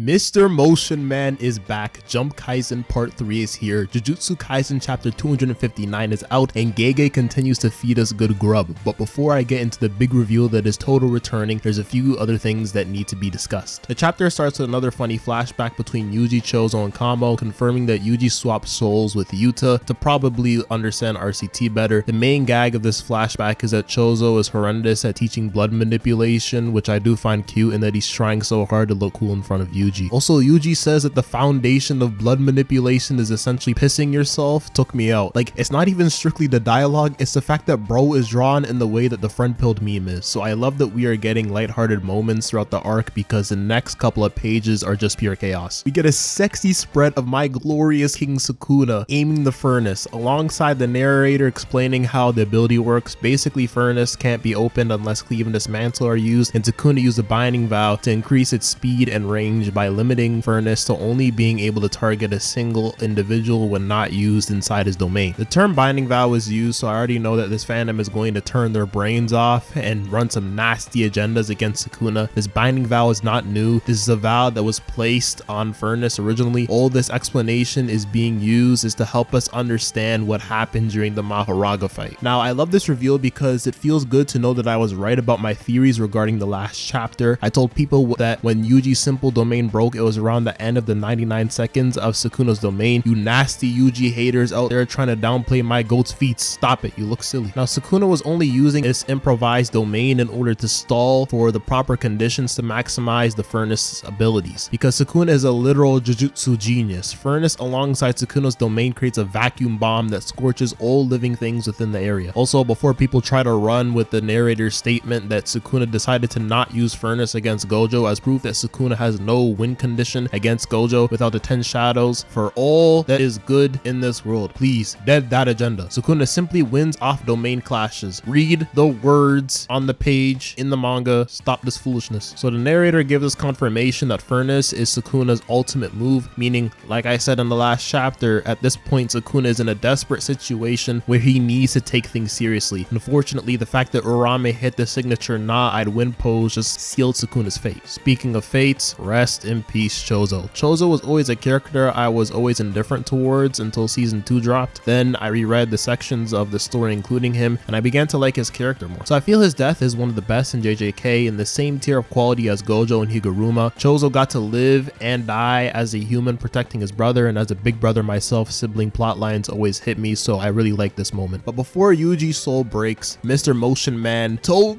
Mr. Motion Man is back. Jump Kaisen Part 3 is here. Jujutsu Kaisen Chapter 259 is out, and Gege continues to feed us good grub. But before I get into the big reveal that is Todo returning, there's a few other things that need to be discussed. The chapter starts with another funny flashback between Yuji, Chozo, and Kamo, confirming that Yuji swapped souls with Yuta to probably understand RCT better. The main gag of this flashback is that Chozo is horrendous at teaching blood manipulation, which I do find cute, and that he's trying so hard to look cool in front of Yuji. Also, Yuji says that the foundation of blood manipulation is essentially pissing yourself. Took me out. Like, it's not even strictly the dialogue, it's the fact that bro is drawn in the way that the friend pilled meme is. So I love that we are getting lighthearted moments throughout the arc, because the next couple of pages are just pure chaos. We get a sexy spread of my glorious King Sukuna aiming the furnace, alongside the narrator explaining how the ability works. Basically, furnace can't be opened unless cleave and dismantle are used, and Sukuna used a binding vow to increase its speed and range by limiting furnace to only being able to target a single individual when not used inside his domain. The term binding vow is used, so I already know that this fandom is going to turn their brains off and run some nasty agendas against Sukuna. This binding vow is not new. This is a vow that was placed on furnace originally. All this explanation is being used is to help us understand what happened during the Mahoraga fight. Now, I love this reveal because it feels good to know that I was right about my theories regarding the last chapter. I told people that when Yuji's simple domain broke, it was around the end of the 99 seconds of Sukuna's domain. You nasty Yuji haters out there trying to downplay my goat's feats, stop it, you look silly. Now, Sukuna was only using this improvised domain in order to stall for the proper conditions to maximize the furnace abilities, because Sukuna is a literal Jujutsu genius. Furnace alongside Sukuna's domain creates a vacuum bomb that scorches all living things within the area. Also, before people try to run with the narrator's statement that Sukuna decided to not use furnace against Gojo as proof that Sukuna has no win condition against Gojo without the 10 shadows, for all that is good in this world, please dead that agenda. Sukuna simply wins off domain clashes. Read the words on the page in the manga, stop this foolishness. So the narrator gives us confirmation that furnace is Sukuna's ultimate move, meaning, like I said in the last chapter, at this point Sukuna is in a desperate situation where he needs to take things seriously. Unfortunately, the fact that Urame hit the signature "Nah, I'd win" pose just sealed Sukuna's fate. Speaking of fates, rest in peace Chozo. Chozo was always a character I was always indifferent towards until season 2 dropped. Then I reread the sections of the story including him, and I began to like his character more. So I feel his death is one of the best in JJK, in the same tier of quality as Gojo and Higuruma. Chozo got to live and die as a human protecting his brother, and as a big brother myself, sibling plotlines always hit me, so I really like this moment. But before Yuji's soul breaks, Mr. Motion Man Todo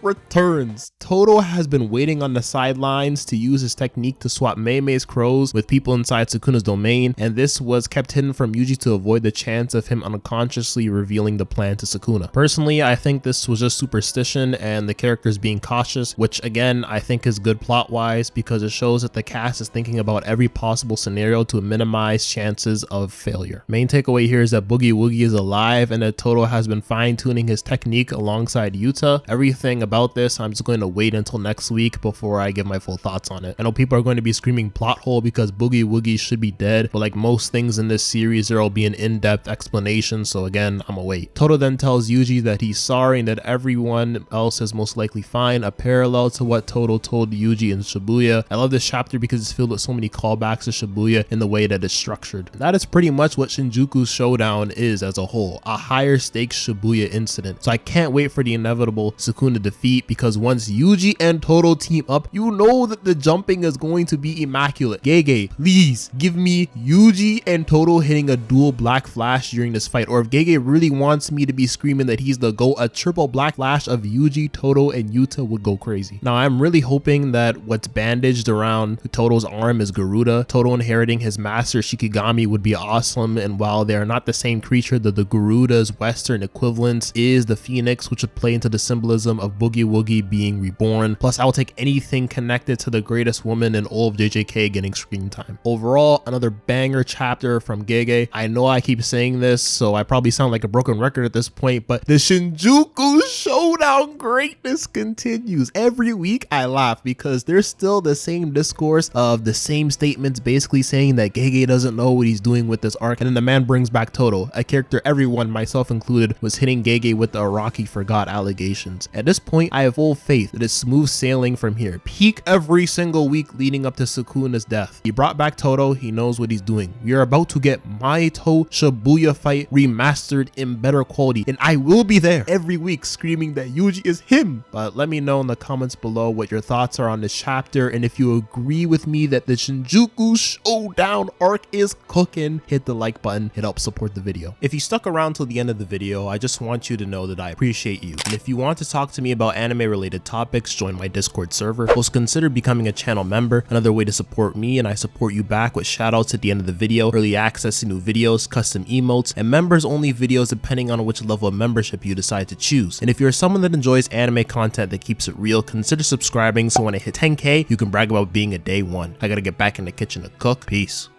returns. Todo has been waiting on the sidelines to use his technique to swap Mei's crows with people inside Sukuna's domain, and this was kept hidden from Yuji to avoid the chance of him unconsciously revealing the plan to Sukuna. Personally, I think this was just superstition and the characters being cautious, which again I think is good plot wise, because it shows that the cast is thinking about every possible scenario to minimize chances of failure. Main takeaway here is that Boogie Woogie is alive and that Todo has been fine-tuning his technique alongside Yuta. Everything about this I'm just going to wait until next week before I give my full thoughts on it. I know people are going to be screaming plot hole because Boogie Woogie should be dead, but like most things in this series, there will be an in-depth explanation, so again, I'm gonna wait. Todo then tells Yuji that he's sorry and that everyone else is most likely fine, a parallel to what Todo told Yuji in Shibuya. I love this chapter because it's filled with so many callbacks to Shibuya in the way that it's structured. That is pretty much what Shinjuku's showdown is as a whole, a higher stakes Shibuya incident. So I can't wait for the inevitable Sukuna defeat, because once Yuji and Todo team up, you know that the jumping is going to be immaculate. Gege, please give me Yuji and Todo hitting a dual black flash during this fight, or if Gege really wants me to be screaming that he's the GOAT, a triple black flash of Yuji, Todo, and Yuta would go crazy. Now, I'm really hoping that what's bandaged around Todo's arm is Garuda. Todo inheriting his master Shikigami would be awesome, and while they are not the same creature, the Garuda's western equivalent is the phoenix, which would play into the symbolism of Boogie Woogie being reborn. Plus, I will take anything connected to the greatest woman in all of JJK getting screen time. Overall, another banger chapter from Gege. I know I keep saying this, so I probably sound like a broken record at this point, but the Shinjuku showdown down greatness continues. Every week I laugh because there's still the same discourse of the same statements basically saying that Gege doesn't know what he's doing with this arc, and then the man brings back Todo, a character everyone, myself included, was hitting Gege with the Araki forgot allegations. At this point, I have full faith that it's smooth sailing from here. Peak every single week leading up to Sukuna's death. He brought back Todo, he knows what he's doing. We are about to get Maito Shibuya fight remastered in better quality, and I will be there every week screaming that Yuji is him. But let me know in the comments below what your thoughts are on this chapter, and if you agree with me that the Shinjuku Showdown arc is cooking, hit the like button. It helps support the video. If you stuck around till the end of the video, I just want you to know that I appreciate you. And if you want to talk to me about anime related topics, join my Discord server. Also consider becoming a channel member, another way to support me and I support you back with shoutouts at the end of the video, early access to new videos, custom emotes, and members only videos depending on which level of membership you decide to choose. And if you're someone that enjoys anime content that keeps it real, consider subscribing so when I hit 10k, you can brag about being a day one. I gotta get back in the kitchen to cook. Peace.